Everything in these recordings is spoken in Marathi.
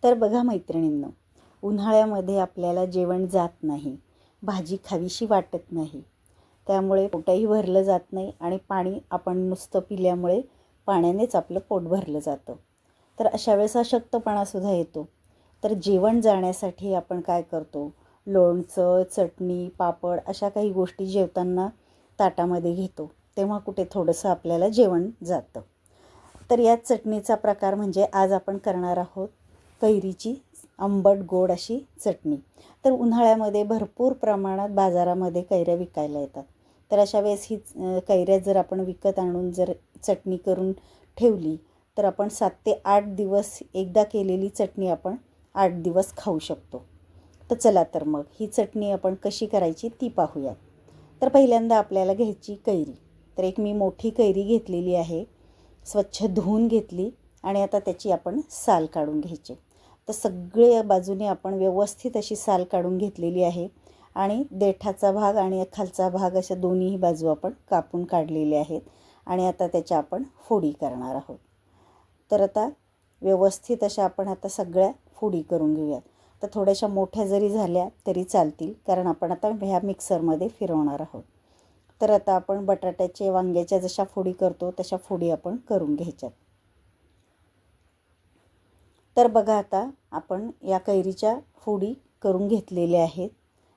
तर बघा मैत्रिणींनो, उन्हाळ्यामध्ये आपल्याला जेवण जात नाही, भाजी खावीशी वाटत नाही, त्यामुळे पोटही भरलं जात नाही आणि पाणी आपण नुसतं पिल्यामुळे पाण्यानेच आपलं पोट भरलं जातं. तर अशा वेळेस अशक्तपणासुद्धा येतो. तर जेवण जाण्यासाठी आपण काय करतो, लोणचं, चटणी, पापड अशा काही गोष्टी जेवताना ताटामध्ये घेतो, तेव्हा कुठे थोडंसं आपल्याला जेवण जातं. तर या चटणीचा प्रकार म्हणजे आज आपण करणार आहोत कैरीची आंबट गोड अशी चटणी. तर उन्हाळ्यामध्ये भरपूर प्रमाणात बाजारामध्ये कैऱ्या विकायला येतात. तर अशा वेळेस ही कैऱ्या जर आपण विकत आणून जर चटणी करून ठेवली तर आपण 7 ते 8 दिवस एकदा केलेली चटणी आपण 8 दिवस खाऊ शकतो. तर चला तर मग ही चटणी आपण कशी करायची ती पाहूया. तर पहिल्यांदा आपल्याला घ्यायची कैरी. तर एक मी मोठी कैरी घेतलेली आहे, स्वच्छ धुवून घेतली आणि आता त्याची आपण साल काढून घ्यायची. तर सगळ्या बाजूने आपण व्यवस्थित अशी साल काढून घेतलेली आहे आणि देठाचा भाग आणि खालचा भाग अशा दोन्ही बाजू आपण कापून काढलेले आहेत आणि आता त्याच्या आपण फोडी करणार आहोत. तर आता व्यवस्थित अशा आपण आता सगळ्या फोडी करून घेऊयात. तर थोड्याशा मोठ्या जरी झाल्या तरी चालतील, कारण आपण आता ह्या मिक्सरमध्ये फिरवणार आहोत. तर आता आपण बटाट्याचे वांग्याच्या जशा फोडी करतो तशा फोडी आपण करून घ्यायच्यात. तर बघा आता आपण या कैरीच्या फोडी करून घेतलेल्या आहेत.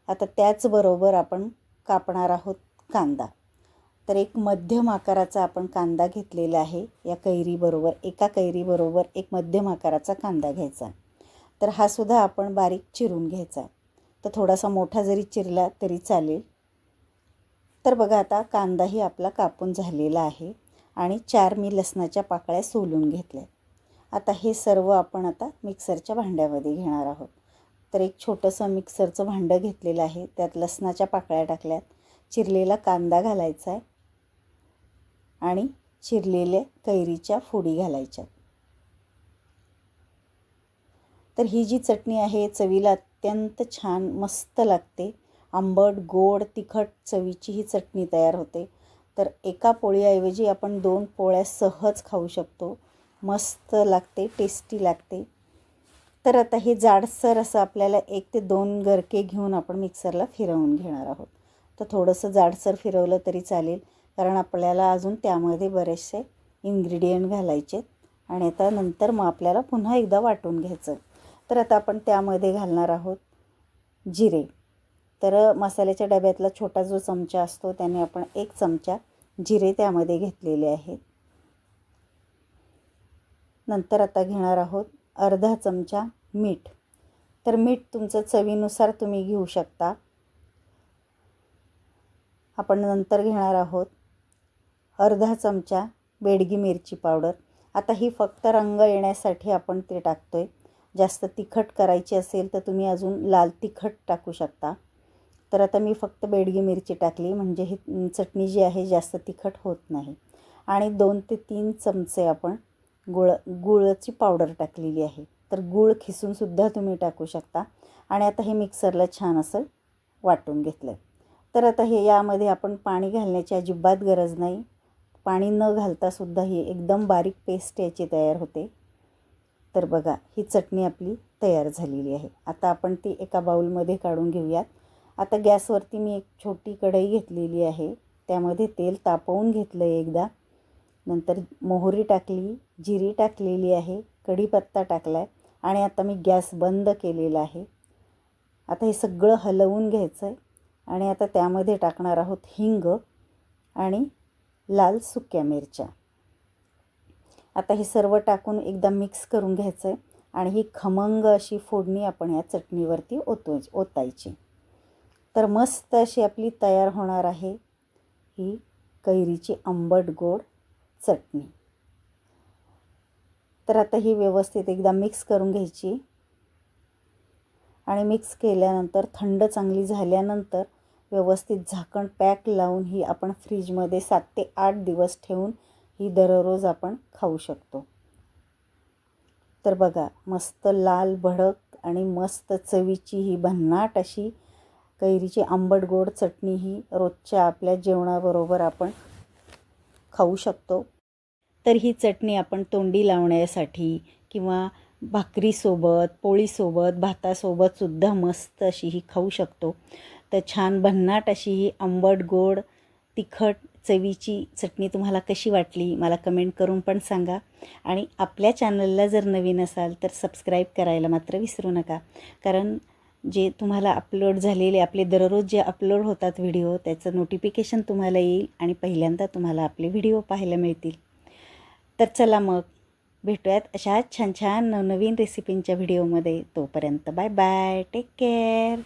आता त्याचबरोबर आपण कापणार आहोत कांदा. तर एक मध्यम आकाराचा आपण कांदा घेतलेला आहे. या कैरीबरोबर एका कैरीबरोबर एक मध्यम आकाराचा कांदा घ्यायचा. तर हा सुद्धा आपण बारीक चिरून घ्यायचा. तर थोडासा मोठा जरी चिरला तरी चालेल. तर बघा आता कांदाही आपला कापून झालेला आहे आणि 4 मी लसणाच्या पाकळ्या सोलून घेतल्या. आता हे सर्व आपण आता मिक्सरच्या भांड्यामध्ये घेणार आहोत. तर एक छोटंसं मिक्सरचं भांडं घेतलेलं आहे, त्यात लसणाच्या पाकळ्या टाकल्यात, चिरलेला कांदा घालायचा आहे आणि चिरलेल्या कैरीच्या फोडी घालायच्या. तर ही जी चटणी आहे चवीला अत्यंत छान मस्त लागते. आंबट गोड तिखट चवीची ही चटणी तयार होते. तर एका पोळीऐवजी आपण 2 पोळ्या सहज खाऊ शकतो. मस्त लागते, टेस्टी लागते. तर आता हे जाडसर असं आपल्याला 1 ते 2 गरके घेऊन आपण मिक्सरला फिरवून घेणार आहोत. तर थोडंसं जाडसर फिरवलं तरी चालेल, कारण आपल्याला अजून त्यामध्ये बरेचसे इन्ग्रेडियंट घालायचे आणि आता नंतर मग आपल्याला पुन्हा एकदा वाटून घ्यायचं. तर आता आपण त्यामध्ये घालणार आहोत जिरे. तर मसाल्याच्या डब्यातला छोटा जो चमचा असतो त्याने आपण 1 चमचा जिरे त्यामध्ये घेतलेले आहेत. नंतर आता घेणार आहोत अर्धा चमचा मीठ. तर मीठ तुमचं चवीनुसार तुम्ही घेऊ शकता. आपण नंतर घेणार आहोत अर्धा चमचा बेडगी मिरची पावडर. आता ही फक्त रंग येण्यासाठी आपण ते टाकतोय. जास्त तिखट करायची असेल तर तुम्ही अजून लाल तिखट टाकू शकता. तर आता मी फक्त बेडगी मिरची टाकली, म्हणजे ही चटणी जी आहे जास्त तिखट होत नाही. आणि 2 ते 3 चमचे आपण गुळाची पावडर टाकलेली आहे. तर गूळ खिसूनसुद्धा तुम्ही टाकू शकता. आणि आता हे मिक्सरला छान असं वाटून घेतलं. तर आता हे यामध्ये आपण पाणी घालण्याची अजिबात गरज नाही. पाणी न घालतासुद्धा ही एकदम बारीक पेस्ट याची तयार होते. तर बघा ही चटणी आपली तयार झालेली आहे. आता आपण ती एका बाउलमध्ये काढून घेऊयात. आता गॅसवरती मी एक छोटी कढई घेतलेली आहे, त्यामध्ये तेल तापवून घेतलं एकदा. नंतर मोहरी टाकली, जिरी टाकलेली आहे, कढीपत्ता टाकला आहे आणि आता मी गॅस बंद केलेला आहे. आता हे सगळं हलवून घ्यायचं आहे आणि आता त्यामध्ये टाकणार आहोत हिंग आणि लाल सुक्या मिरच्या. आता हे सर्व टाकून एकदा मिक्स करून घ्यायचं आहे आणि ही खमंग अशी फोडणी आपण या चटणीवरती ओतायची. तर मस्त अशी आपली तयार होणार आहे ही कैरीची आंबट गोड चटणी. तर आता ही व्यवस्थित एकदा मिक्स करून घ्यायची आणि मिक्स केल्यानंतर थंड चांगली झाल्यानंतर व्यवस्थित झाकण पॅक लावून ही आपण फ्रीजमध्ये 7 ते 8 दिवस ठेवून ही दररोज आपण खाऊ शकतो. तर बघा मस्त लाल भडक आणि मस्त चवीची ही भन्नाट अशी कैरीची आंबट गोड चटणी ही रोजच्या आपल्या जेवणाबरोबर आपण खाऊ शकतो. तर ही चटणी आपण तोंडी लावण्यासाठी किंवा भाकरीसोबत, पोळीसोबत, भातासोबतसुद्धा मस्त अशी ही खाऊ शकतो. तर छान भन्नाट अशी ही आंबट गोड तिखट चवीची चटणी तुम्हाला कशी वाटली मला कमेंट करून पण सांगा. आणि आपल्या चॅनलला जर नवीन असाल तर सबस्क्राईब करायला मात्र विसरू नका. कारण जे तुम्हाला अपलोड झालेले आपले दररोज जे अपलोड होतात व्हिडिओ त्याचं नोटिफिकेशन तुम्हाला येईल आणि पहिल्यांदा तुम्हाला आपले व्हिडिओ पाहायला मिळतील. तर चला मग भेटूयात अशाच छान छान नवनवीन रेसिपींच्या व्हिडिओमध्ये. तोपर्यंत बाय बाय, टेक केअर.